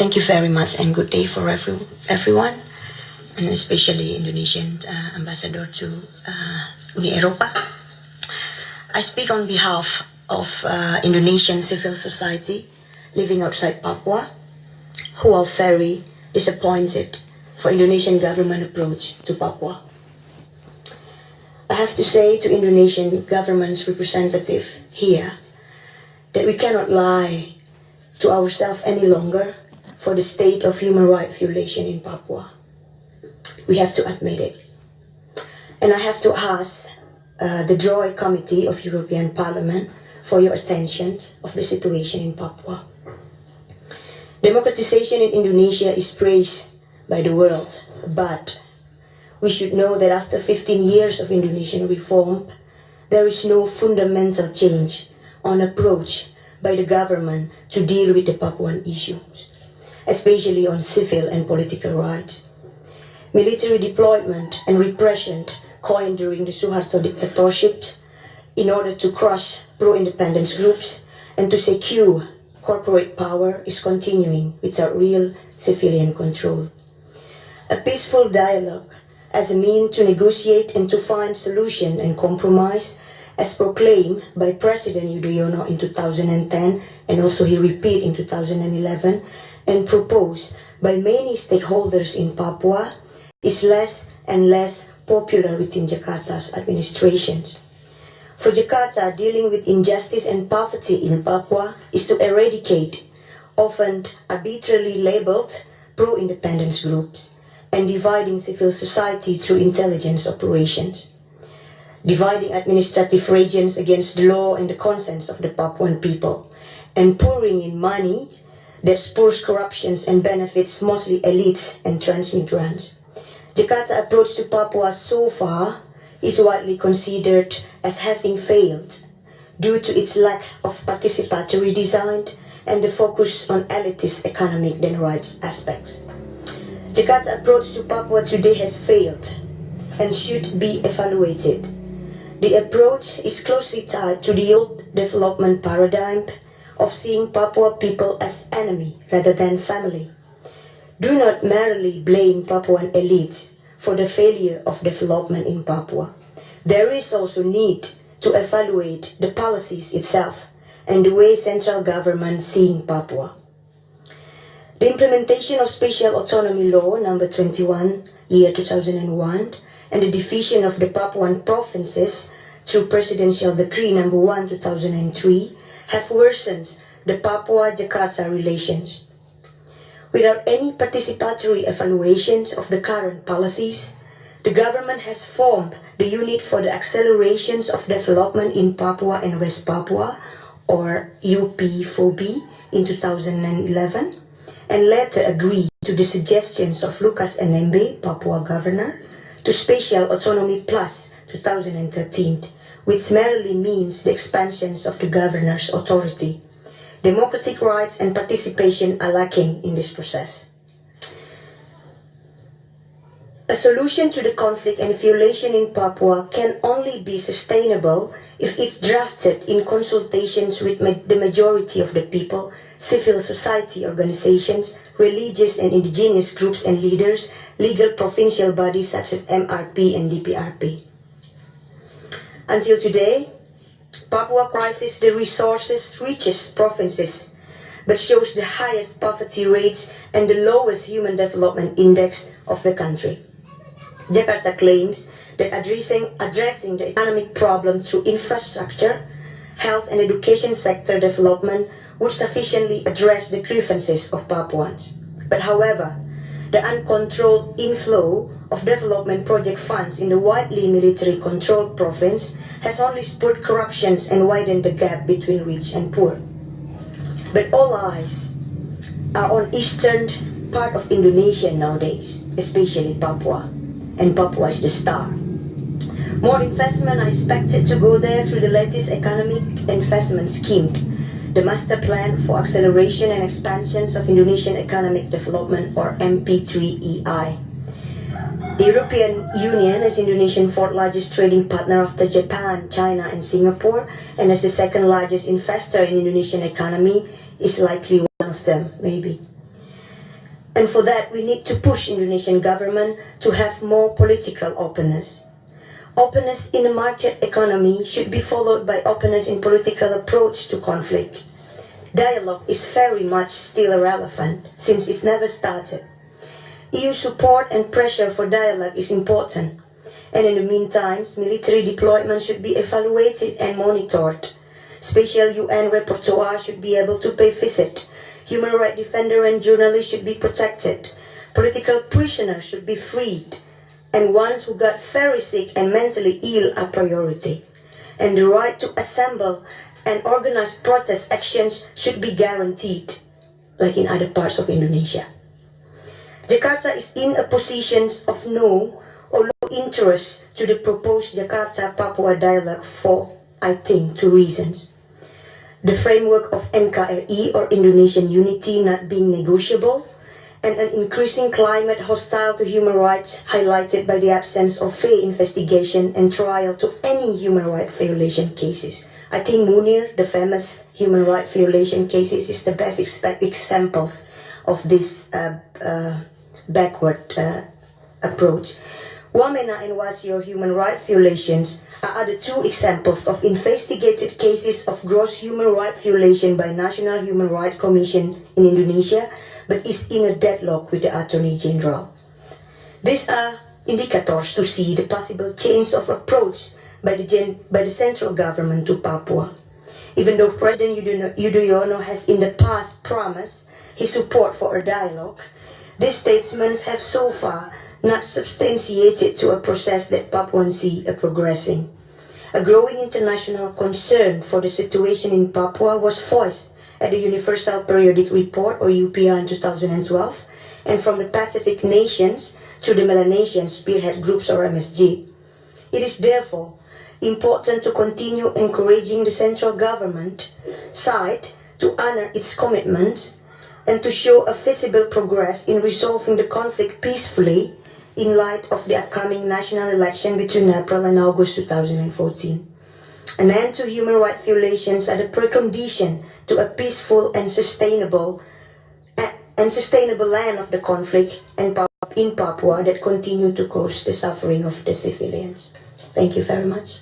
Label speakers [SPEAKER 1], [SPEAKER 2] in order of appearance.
[SPEAKER 1] Thank you very much and good day for everyone, and especially Indonesian ambassador to Eropa. I speak on behalf of Indonesian civil society living outside Papua, who are very disappointed for Indonesian government approach to Papua. I have to say to Indonesian government's representative here that we cannot lie to ourselves any longer for the state of human rights violation in Papua. We have to admit it. And I have to ask the Joint Committee of European Parliament for your attention of the situation in Papua. Democratization in Indonesia is praised by the world, but we should know that after 15 years of Indonesian reform, there is no fundamental change on approach by the government to deal with the Papuan issues, especially on civil and political rights. Military deployment and repression coined during the Suharto dictatorship in order to crush pro-independence groups and to secure corporate power is continuing without real civilian control. A peaceful dialogue as a means to negotiate and to find solution and compromise, as proclaimed by President Yudhoyono in 2010 and also he repeated in 2011 and proposed by many stakeholders in Papua, is less and less popular within Jakarta's administrations. For Jakarta, dealing with injustice and poverty in Papua is to eradicate often arbitrarily labeled pro-independence groups and dividing civil society through intelligence operations, dividing administrative regions against the law and the consents of the Papuan people, and pouring in money that spurs corruptions and benefits mostly elites and transmigrants. Jakarta's approach to Papua so far is widely considered as having failed due to its lack of participatory design and the focus on elitist economic and rights aspects. Jakarta's approach to Papua today has failed and should be evaluated. The approach is closely tied to the old development paradigm of seeing Papua people as enemy rather than family. Do not merely blame Papuan elites for the failure of development in Papua. There is also need to evaluate the policies itself and the way central government seeing Papua. The implementation of Special Autonomy Law number 21, year 2001, and the division of the Papuan provinces through Presidential Decree number 1, 2003, have worsened the Papua-Jakarta relations. Without any participatory evaluations of the current policies, the government has formed the Unit for the Accelerations of Development in Papua and West Papua, or UP4B, in 2011, and later agreed to the suggestions of Lukas NMB, Papua Governor, to Special Autonomy Plus 2013, which merely means the expansions of the governor's authority. Democratic rights and participation are lacking in this process. A solution to the conflict and violation in Papua can only be sustainable if it's drafted in consultations with the majority of the people, civil society organizations, religious and indigenous groups and leaders, legal provincial bodies such as MRP and DPRP. Until today, Papua crisis the resources richest provinces, but shows the highest poverty rates and the lowest human development index of the country. Jakarta claims that addressing the economic problem through infrastructure, health and education sector development would sufficiently address the grievances of Papuans. But however, the uncontrolled inflow of development project funds in the widely military-controlled province has only spurred corruptions and widened the gap between rich and poor. But all eyes are on eastern part of Indonesia nowadays, especially Papua, and Papua is the star. More investment are expected to go there through the latest economic investment scheme, the Master Plan for Acceleration and Expansions of Indonesian Economic Development, or MP3EI. The European Union, as Indonesia's fourth largest trading partner after Japan, China and Singapore, and as the second largest investor in Indonesian economy, is likely one of them, maybe. And for that, we need to push Indonesian government to have more political openness. Openness in a market economy should be followed by openness in political approach to conflict. Dialogue is very much still irrelevant since it's never started. EU support and pressure for dialogue is important. And in the meantime, military deployment should be evaluated and monitored. Special UN rapporteur should be able to pay visit. Human rights defender and journalists should be protected. Political prisoners should be freed. And ones who got very sick and mentally ill are priority. And the right to assemble and organize protest actions should be guaranteed, like in other parts of Indonesia. Jakarta is in a position of no or low interest to the proposed Jakarta-Papua dialogue for, I think, two reasons. The framework of NKRI or Indonesian unity not being negotiable, and an increasing climate hostile to human rights highlighted by the absence of fair investigation and trial to any human rights violation cases. I think Munir, the famous human rights violation cases, is the best examples of this backward approach. Wamena and Wasio human rights violations are other two examples of investigated cases of gross human rights violation by National Human Rights Commission in Indonesia, but is in a deadlock with the Attorney General. These are indicators to see the possible change of approach by the central government to Papua. Even though President Yudhoyono has in the past promised his support for a dialogue, these statements have so far not substantiated to a process that Papuans see progressing. A growing international concern for the situation in Papua was voiced at the Universal Periodic Report or UPR in 2012, and from the Pacific nations to the Melanesian spearhead groups or MSG. It is therefore important to continue encouraging the central government side to honor its commitments and to show a visible progress in resolving the conflict peacefully in light of the upcoming national election between April and August 2014. An end to human rights violations are the precondition to a peaceful and sustainable land of the conflict and in Papua that continue to cause the suffering of the civilians. Thank you very much.